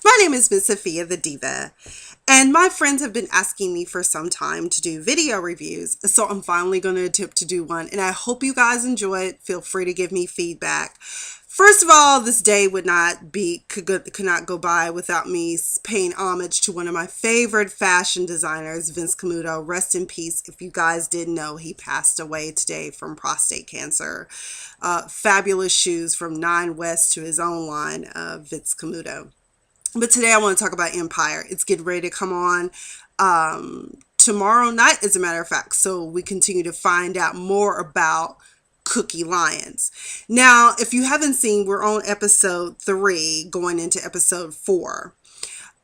My name is Miss Sophia the Diva, and my friends have been asking me for some time to do video reviews, so I'm finally going to attempt to do one, and I hope you guys enjoy it. Feel free to give me feedback. First of all, this day could not go by without me paying homage to one of my favorite fashion designers, Vince Camuto. Rest in peace. If you guys didn't know, he passed away today from prostate cancer. Fabulous shoes from Nine West to his own line, Vince Camuto. But today I want to talk about Empire. It's getting ready to come on tomorrow night, as a matter of fact. So we continue to find out more about Cookie Lions. Now, if you haven't seen, we're on episode 3 going into episode 4.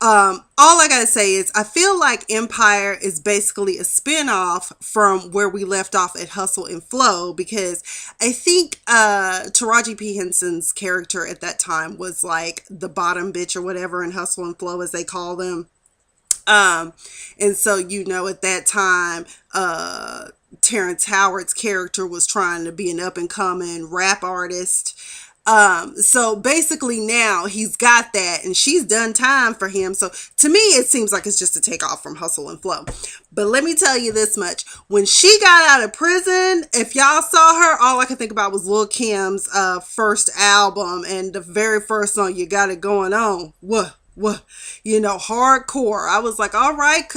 All I gotta say is I feel like Empire is basically a spin-off from where we left off at Hustle and Flow, because I think Taraji P. Henson's character at that time was like the bottom bitch or whatever in Hustle and Flow, as they call them. And so, at that time, Terrence Howard's character was trying to be an up-and-coming rap artist. So basically now he's got that and she's done time for him. So to me, it seems like it's just a takeoff from Hustle and Flow. But let me tell you this much. When she got out of prison, if y'all saw her, all I could think about was Lil' Kim's first album and the very first song, You Got It Going On. What? Hardcore. I was like, all right,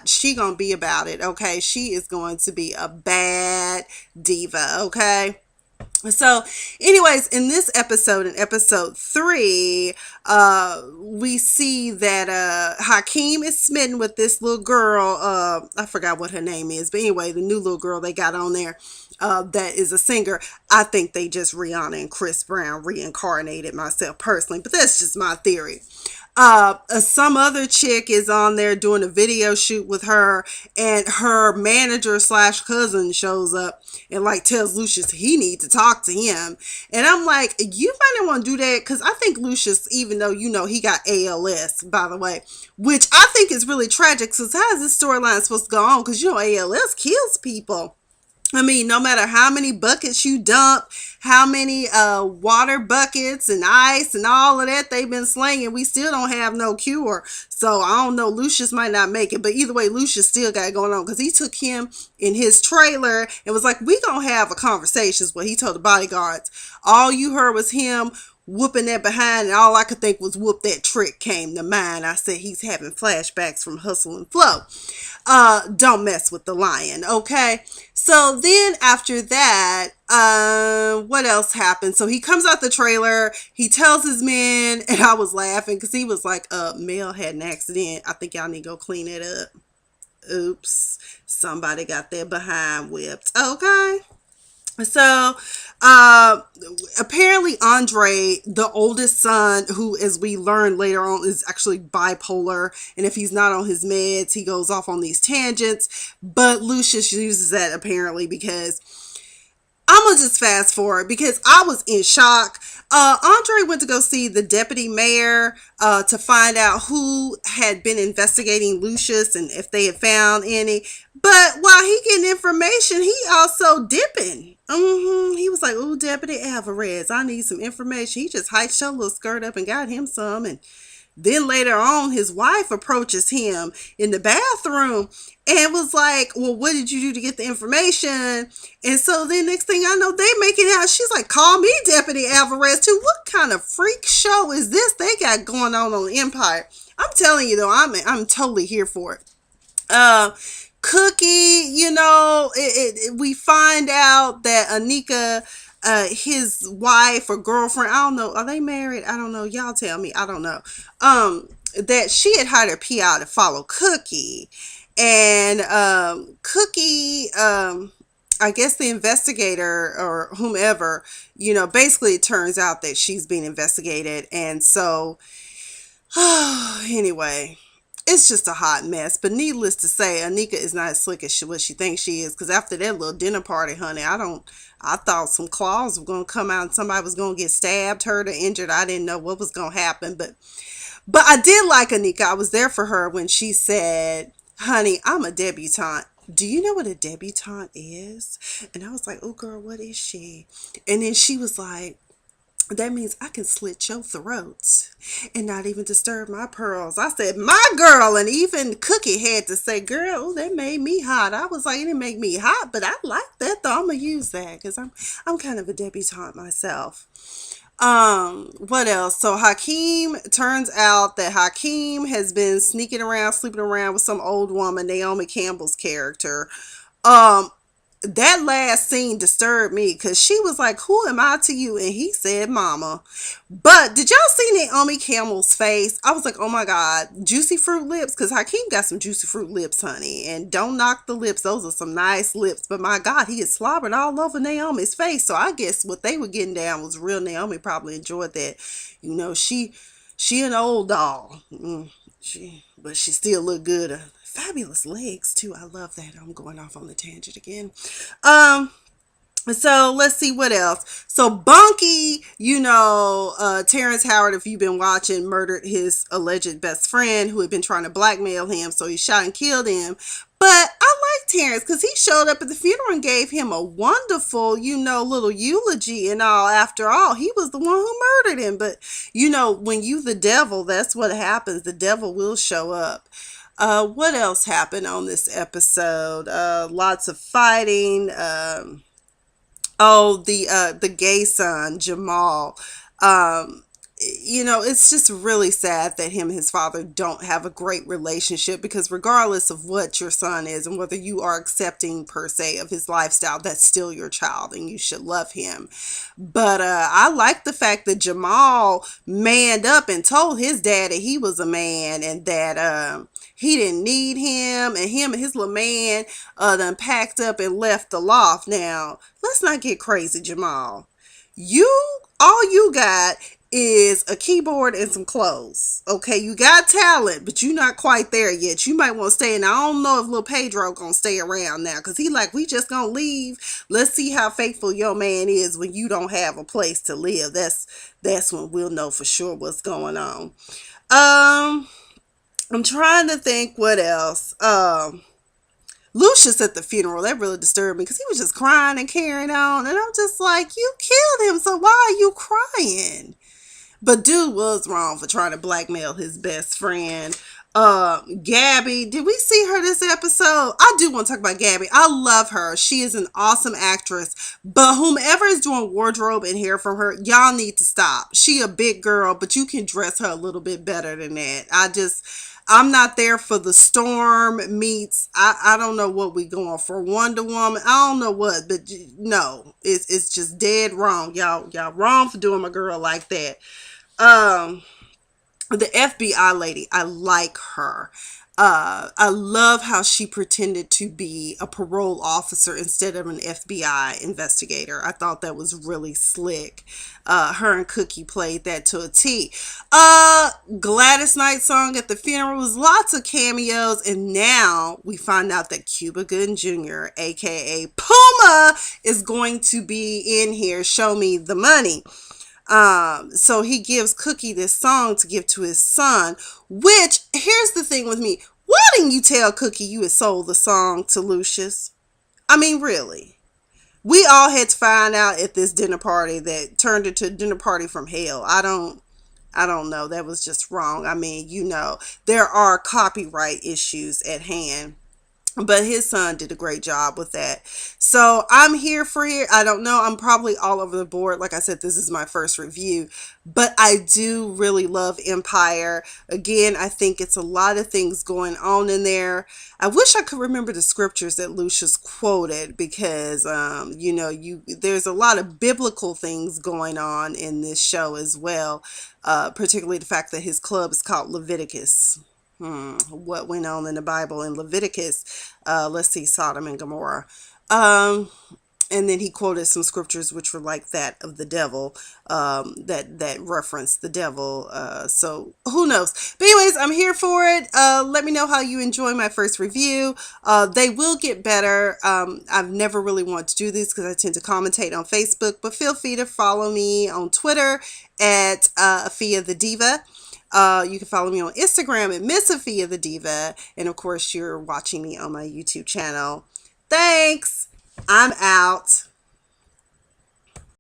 she gonna be about it. Okay. She is going to be a bad diva. Okay. So anyways, in this episode, in episode 3, we see that Hakeem is smitten with this little girl. I forgot what her name is, but anyway, the new little girl they got on there that is a singer. I think they just Rihanna and Chris Brown reincarnated, myself personally, but that's just my theory. Some other chick is on there doing a video shoot with her, and her manager slash cousin shows up and like tells Lucius he needs to talk to him. And I'm like, you might not want to do that, because I think Lucius, even though he got ALS, by the way, which I think is really tragic, because how is this storyline supposed to go on? Because ALS kills people. I mean, no matter how many buckets you dump, how many water buckets and ice and all of that they've been slinging, we still don't have no cure. So I don't know, Lucius might not make it. But either way, Lucius still got it going on, because he took him in his trailer and was like, we gonna have a conversation, is what he told the bodyguards. All you heard was him whooping that behind, and all I could think was whoop that trick came to mind. I said he's having flashbacks from Hustle and Flow. Don't mess with the lion, okay? So then after that, what else happened? So he comes out the trailer, he tells his men, and I was laughing because he was like, Mel had an accident. I think y'all need to go clean it up. Oops, somebody got their behind whipped, okay? So, apparently Andre, the oldest son, who, as we learn later on, is actually bipolar. And if he's not on his meds, he goes off on these tangents. But Lucius uses that apparently because I'm going to just fast forward, because I was in shock. Andre went to go see the deputy mayor to find out who had been investigating Lucius and if they had found any. But while he getting information, he also dipping. He was like, "Ooh, Deputy Alvarez, I need some information." He just hiked your little skirt up and got him some. And then later on, his wife approaches him in the bathroom and was like, "Well, what did you do to get the information?" And so then next thing I know, they make it out. She's like, "Call me Deputy Alvarez too." What kind of freak show is this they got going on Empire? I'm telling you though, I'm totally here for it. Cookie, we find out that Anika, his wife or girlfriend, I don't know, are they married? I don't know. Y'all tell me. I don't know. That she had hired her PI to follow Cookie. And Cookie, I guess the investigator or whomever, basically it turns out that she's being investigated. And so, anyway, it's just a hot mess. But needless to say, Anika is not as slick as what she thinks she is. Because after that little dinner party, honey, I thought some claws were going to come out and somebody was going to get stabbed, hurt, or injured. I didn't know what was going to happen. But I did like Anika. I was there for her when she said, "Honey, I'm a debutante. Do you know what a debutante is?" And I was like, "Oh, girl, what is she?" And then she was like, that means I can slit your throats and not even disturb my pearls. I said, my girl. And even Cookie had to say, girl, that made me hot. I was like, it didn't make me hot, but I like that though. I'm going to use that because I'm kind of a debutante myself. What else? So Hakeem, turns out that Hakeem has been sneaking around, sleeping around with some old woman, Naomi Campbell's character. Um, that last scene disturbed me because she was like, who am I to you? And he said, mama. But did y'all see Naomi Campbell's face? I was like, oh my God, juicy fruit lips. Because Hakeem got some juicy fruit lips, honey. And don't knock the lips. Those are some nice lips. But my God, he is slobbered all over Naomi's face. So I guess what they were getting down was real. Naomi probably enjoyed that. You know, she an old doll. But she still look good. Fabulous legs too. I love that. I'm going off on the tangent again. Um, so let's see what else. So Bunky, Terrence Howard, if you've been watching, murdered his alleged best friend who had been trying to blackmail him. So he shot and killed him. But I like Terrence because he showed up at the funeral and gave him a wonderful, little eulogy and all. After all, he was the one who murdered him. But, when you the devil, that's what happens. The devil will show up. What else happened on this episode? Lots of fighting. Oh, the gay son, Jamal. Um, it's just really sad that him and his father don't have a great relationship because regardless of what your son is and whether you are accepting per se of his lifestyle, that's still your child and you should love him. But I like the fact that Jamal manned up and told his dad that he was a man and that he didn't need him, and him and his little man done packed up and left the loft. Now, let's not get crazy, Jamal. All you got is a keyboard and some clothes. Okay, you got talent, but you're not quite there yet. You might want to stay, and I don't know if little Pedro gonna stay around now, because he like, we just gonna leave. Let's see how faithful your man is when you don't have a place to live. That's when we'll know for sure what's going on. Um, I'm trying to think what else. Lucius at the funeral, that really disturbed me because he was just crying and carrying on. And I'm just like, you killed him, so why are you crying? But dude was wrong for trying to blackmail his best friend. Gabby, did we see her this episode? I do want to talk about Gabby. I love her. She is an awesome actress. But whomever is doing wardrobe and hair from her, y'all need to stop. She a big girl, but you can dress her a little bit better than that. I'm not there for the Storm meets. I don't know what we going for. Wonder Woman. I don't know what, but no, it's just dead wrong. Y'all wrong for doing my girl like that. Um, the FBI lady, I like her. I love how she pretended to be a parole officer instead of an FBI investigator. I thought that was really slick. Her and Cookie played that to a T. Gladys Knight song at the funeral was lots of cameos, and now we find out that Cuba Gooding Jr., aka Puma, is going to be in here. Show me the money. So he gives Cookie this song to give to his son, which, here's the thing with me. Why didn't you tell Cookie you had sold the song to Lucius? I mean, really. We all had to find out at this dinner party that turned into a dinner party from hell. I don't know. That was just wrong. I mean, there are copyright issues at hand. But his son did a great job with that. So I'm here for it. I don't know. I'm probably all over the board. Like I said, this is my first review. But I do really love Empire. Again, I think it's a lot of things going on in there. I wish I could remember the scriptures that Lucius quoted because, there's a lot of biblical things going on in this show as well. Particularly the fact that his club is called Leviticus. What went on in the Bible in Leviticus? Let's see, Sodom and Gomorrah. And then he quoted some scriptures which were like that of the devil, that referenced the devil. So who knows? But anyways, I'm here for it. Let me know how you enjoy my first review. They will get better. I've never really wanted to do this because I tend to commentate on Facebook, but feel free to follow me on Twitter at Afia the Diva. You can follow me on Instagram at Miss Afia the Diva. And of course, you're watching me on my YouTube channel. Thanks. I'm out.